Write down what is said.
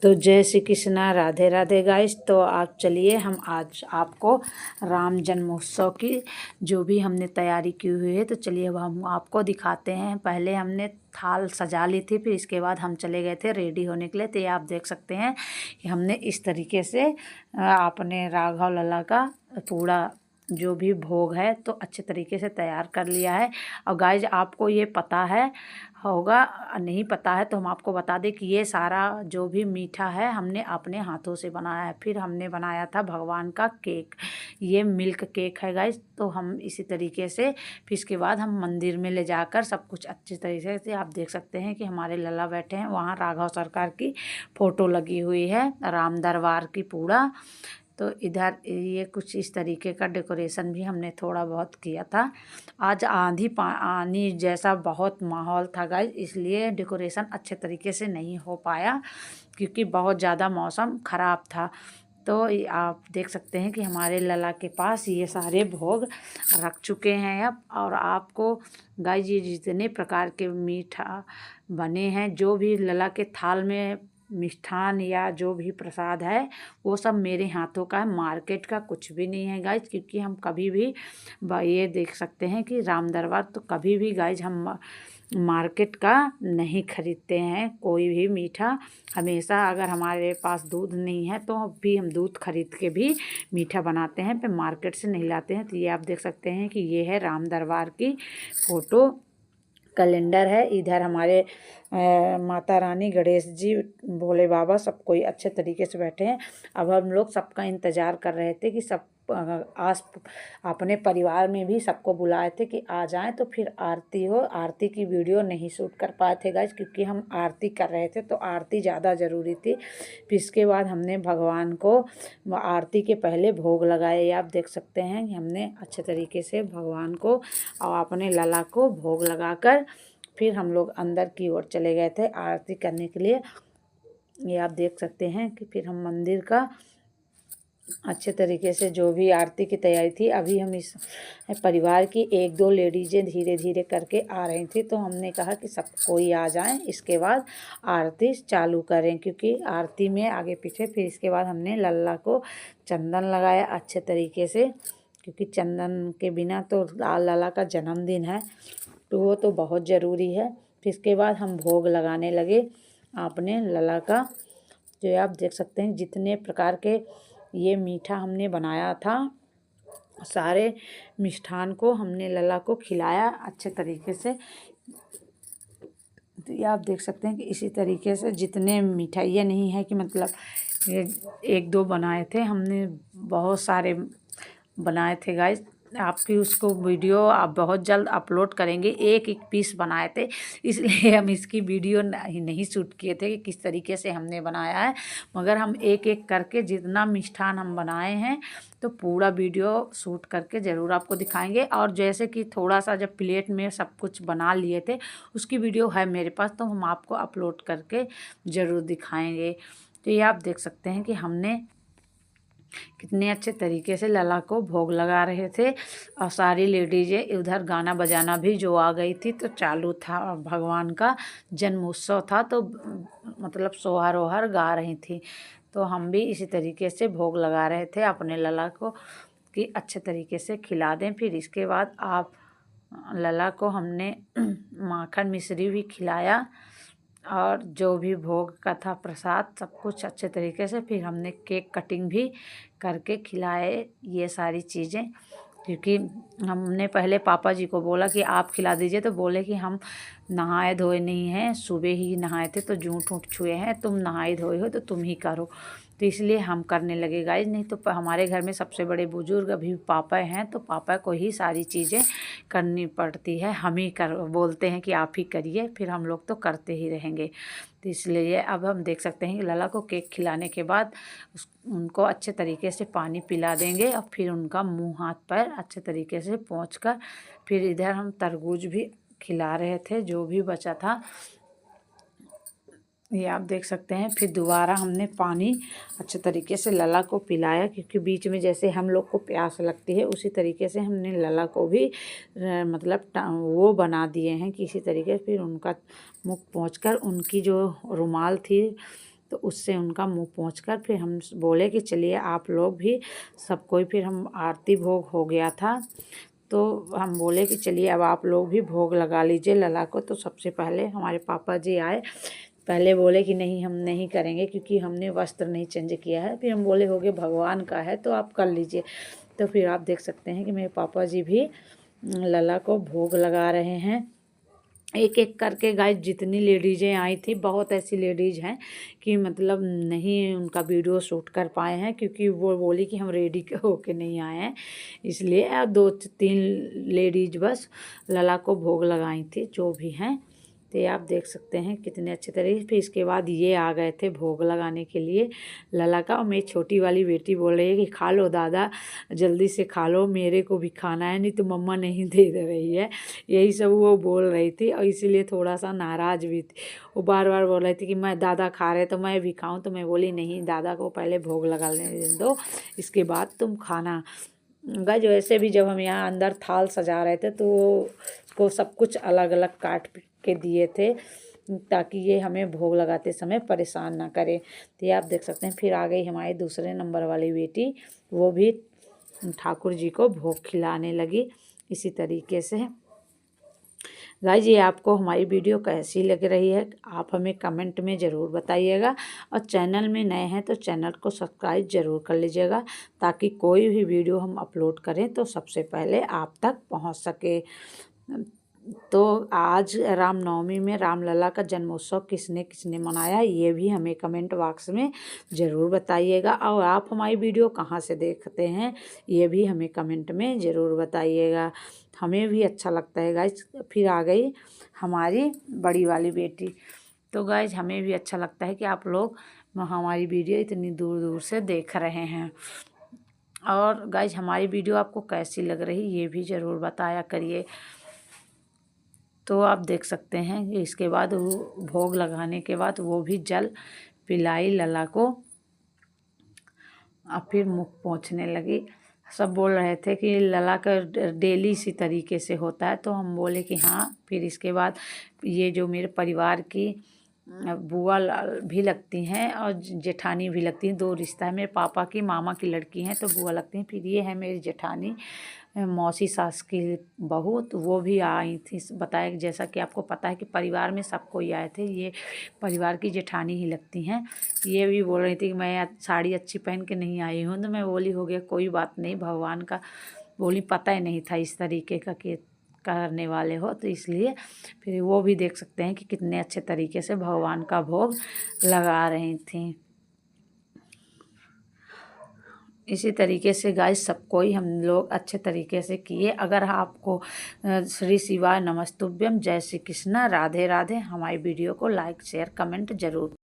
तो जय श्री कृष्णा, राधे राधे गाइस। तो आप चलिए हम आज आपको राम जन्मोत्सव की जो भी हमने तैयारी की हुई है, तो चलिए अब हम आपको दिखाते हैं। पहले हमने थाल सजा ली थी, फिर इसके बाद हम चले गए थे रेडी होने के लिए। तो ये आप देख सकते हैं कि हमने इस तरीके से अपने राघव लला का पूरा जो भी भोग है तो अच्छे तरीके से तैयार कर लिया है। और गाइज आपको ये पता है होगा, नहीं पता है तो हम आपको बता दें कि ये सारा जो भी मीठा है हमने अपने हाथों से बनाया है। फिर हमने बनाया था भगवान का केक, ये मिल्क केक है गाइज। तो हम इसी तरीके से फिर इसके बाद हम मंदिर में ले जाकर सब कुछ अच्छे तरीके से, आप देख सकते हैं कि हमारे लला बैठे हैं, वहाँ राघव सरकार की फ़ोटो लगी हुई है, राम दरबार की पूरा। तो इधर ये कुछ इस तरीके का डेकोरेशन भी हमने थोड़ा बहुत किया था। आज आनी जैसा बहुत माहौल था गाइज, इसलिए डेकोरेशन अच्छे तरीके से नहीं हो पाया क्योंकि बहुत ज़्यादा मौसम ख़राब था। तो आप देख सकते हैं कि हमारे लला के पास ये सारे भोग रख चुके हैं अब। और आपको गाइज ये जितने प्रकार के मीठा बने हैं, जो भी लला के थाल में मिष्ठान या जो भी प्रसाद है वो सब मेरे हाथों का है, मार्केट का कुछ भी नहीं है गाइज। क्योंकि हम कभी भी ये देख सकते हैं कि राम दरबार तो कभी भी गाइज हम मार्केट का नहीं खरीदते हैं कोई भी मीठा। हमेशा अगर हमारे पास दूध नहीं है तो भी हम दूध खरीद के भी मीठा बनाते हैं, पे मार्केट से नहीं लाते हैं। तो ये आप देख सकते हैं कि ये है राम दरबार की फ़ोटो, कैलेंडर है। इधर हमारे माता रानी, गणेश जी, भोले बाबा सब कोई अच्छे तरीके से बैठे हैं। अब हम लोग सबका इंतज़ार कर रहे थे कि सब आस अपने परिवार में भी सबको बुलाए थे कि आ जाएं तो फिर आरती हो। आरती की वीडियो नहीं शूट कर पाए थे गाइज क्योंकि हम आरती कर रहे थे, तो आरती ज़्यादा ज़रूरी थी। फिर इसके बाद हमने भगवान को आरती के पहले भोग लगाए। आप देख सकते हैं कि हमने अच्छे तरीके से भगवान को और अपने लला को भोग लगाकर फिर हम लोग अंदर की ओर चले गए थे आरती करने के लिए। ये आप देख सकते हैं कि फिर हम मंदिर का अच्छे तरीके से जो भी आरती की तैयारी थी, अभी हम इस परिवार की एक दो लेडीज़ें धीरे धीरे करके आ रही थी, तो हमने कहा कि सब कोई आ जाएं, इसके बाद आरती चालू करें। क्योंकि आरती में आगे पीछे फिर इसके बाद हमने लल्ला को चंदन लगाया अच्छे तरीके से, क्योंकि चंदन के बिना तो लल्ला का जन्मदिन है तो वो तो बहुत ज़रूरी है। फिर इसके बाद हम भोग लगाने लगे अपने लला का। जो आप देख सकते हैं जितने प्रकार के ये मीठा हमने बनाया था, सारे मिष्ठान को हमने लला को खिलाया अच्छे तरीके से। तो ये आप देख सकते हैं कि इसी तरीके से जितने मिठाई, ये नहीं है कि मतलब ये एक दो बनाए थे, हमने बहुत सारे बनाए थे गाइस। आपकी उसको वीडियो आप बहुत जल्द अपलोड करेंगे। एक एक पीस बनाए थे, इसलिए हम इसकी वीडियो नहीं शूट किए थे कि किस तरीके से हमने बनाया है, मगर हम एक एक करके जितना मिष्ठान हम बनाए हैं तो पूरा वीडियो शूट करके ज़रूर आपको दिखाएंगे। और जैसे कि थोड़ा सा जब प्लेट में सब कुछ बना लिए थे उसकी वीडियो है मेरे पास, तो हम आपको अपलोड करके ज़रूर दिखाएंगे। तो ये आप देख सकते हैं कि हमने कितने अच्छे तरीके से लला को भोग लगा रहे थे। और सारी लेडीज़ें उधर गाना बजाना भी जो आ गई थी, तो चालू था, भगवान का जन्मोत्सव था तो मतलब सोहर ओहर गा रही थी। तो हम भी इसी तरीके से भोग लगा रहे थे अपने लला को कि अच्छे तरीके से खिला दें। फिर इसके बाद आप लला को हमने माखन मिश्री भी खिलाया और जो भी भोग का था प्रसाद सब कुछ अच्छे तरीके से। फिर हमने केक कटिंग भी करके खिलाए ये सारी चीज़ें, क्योंकि हमने पहले पापा जी को बोला कि आप खिला दीजिए, तो बोले कि हम नहाए धोए नहीं हैं, सुबह ही नहाए थे तो जूठ ऊँट छुए हैं, तुम नहाए धोए हो तो तुम ही करो। तो इसलिए हम करने लगे गाइज। नहीं तो हमारे घर में सबसे बड़े बुजुर्ग अभी पापा हैं, तो पापा को ही सारी चीज़ें करनी पड़ती है। हम ही कर बोलते हैं कि आप ही करिए, फिर हम लोग तो करते ही रहेंगे। तो इसलिए अब हम देख सकते हैं कि लला को केक खिलाने के बाद उनको अच्छे तरीके से पानी पिला देंगे और फिर उनका मुंह हाथ पैर अच्छे तरीके से पोंछकर फिर इधर हम तरबूज भी खिला रहे थे जो भी बचा था। ये आप देख सकते हैं। फिर दोबारा हमने पानी अच्छे तरीके से लला को पिलाया, क्योंकि बीच में जैसे हम लोग को प्यास लगती है उसी तरीके से हमने लला को भी मतलब वो बना दिए हैं कि इसी तरीके से फिर उनका मुख पोंछकर उनकी जो रुमाल थी तो उससे उनका मुंह पोंछकर फिर हम बोले कि चलिए आप लोग भी सब कोई, फिर हम आरती भोग हो गया था तो हम बोले कि चलिए अब आप लोग भी भोग लगा लीजिए लला को। तो सबसे पहले हमारे पापा जी आए, पहले बोले कि नहीं हम नहीं करेंगे क्योंकि हमने वस्त्र नहीं चेंज किया है। फिर हम बोले हो गए भगवान का है तो आप कर लीजिए। तो फिर आप देख सकते हैं कि मेरे पापा जी भी लला को भोग लगा रहे हैं। एक एक करके गाइस जितनी लेडीज़ें आई थी, बहुत ऐसी लेडीज़ हैं कि मतलब नहीं उनका वीडियो शूट कर पाए हैं क्योंकि वो बोली कि हम रेडी होके नहीं आए हैं, इसलिए 2-3 लेडीज़ बस लला को भोग लगाई थी जो भी हैं। तो ये आप देख सकते हैं कितने अच्छे तरीके। फिर इसके बाद ये आ गए थे भोग लगाने के लिए लला का, और मेरी छोटी वाली बेटी बोल रही है कि खा लो दादा, जल्दी से खा लो, मेरे को भी खाना है, नहीं तो मम्मा नहीं दे रही है। यही सब वो बोल रही थी और इसीलिए थोड़ा सा नाराज़ भी थी। वो बार बार बोल रही थी कि मैं दादा खा रहे तो मैं भी खाऊं। तो मैं बोली नहीं, दादा को पहले भोग लगाने दो, इसके बाद तुम खाना। गाइस वैसे भी जब हम यहाँ अंदर थाल सजा रहे थे तो को सब कुछ अलग अलग काट के दिए थे ताकि ये हमें भोग लगाते समय परेशान ना करे। तो ये आप देख सकते हैं। फिर आ गई हमारी दूसरे नंबर वाली बेटी, वो भी ठाकुर जी को भोग खिलाने लगी इसी तरीके से। गाइस ये आपको हमारी वीडियो कैसी लग रही है आप हमें कमेंट में ज़रूर बताइएगा, और चैनल में नए हैं तो चैनल को सब्सक्राइब ज़रूर कर लीजिएगा ताकि कोई भी वीडियो हम अपलोड करें तो सबसे पहले आप तक पहुंच सके। तो आज रामनवमी में रामलला का जन्मोत्सव किसने किसने मनाया ये भी हमें कमेंट बॉक्स में ज़रूर बताइएगा, और आप हमारी वीडियो कहाँ से देखते हैं ये भी हमें कमेंट में ज़रूर बताइएगा, हमें भी अच्छा लगता है गाइज। फिर आ गई हमारी बड़ी वाली बेटी। तो गाइज हमें भी अच्छा लगता है कि आप लोग हमारी वीडियो इतनी दूर दूर से देख रहे हैं। और गाइज हमारी वीडियो आपको कैसी लग रही ये भी ज़रूर बताया करिए। तो आप देख सकते हैं कि इसके बाद वो भोग लगाने के बाद वो भी जल पिलाई लला को, और फिर मुँह पोंछने लगी। सब बोल रहे थे कि लला का डेली इसी तरीके से होता है, तो हम बोले कि हाँ। फिर इसके बाद ये जो मेरे परिवार की बुआ भी लगती हैं और जेठानी भी लगती हैं, 2 रिश्ता है। मेरे पापा की मामा की लड़की हैं तो बुआ लगती हैं। फिर ये है मेरी जेठानी मौसी सास की बहू, तो वो भी आई थी। बताया जैसा कि आपको पता है कि परिवार में सब कोई आए थे, ये परिवार की जेठानी ही लगती हैं। ये भी बोल रही थी कि मैं साड़ी अच्छी पहन के नहीं आई हूँ, तो मैं बोली हो गया कोई बात नहीं, भगवान का बोली पता ही नहीं था इस तरीके का कि करने वाले हो, तो इसलिए फिर वो भी देख सकते हैं कि कितने अच्छे तरीके से भगवान का भोग लगा रही थी। इसी तरीके से गाइस सबको ही हम लोग अच्छे तरीके से किए। अगर आपको श्री शिवाय नमस्तुभ्यम, जय श्री कृष्णा, राधे राधे, हमारी वीडियो को लाइक शेयर कमेंट जरूर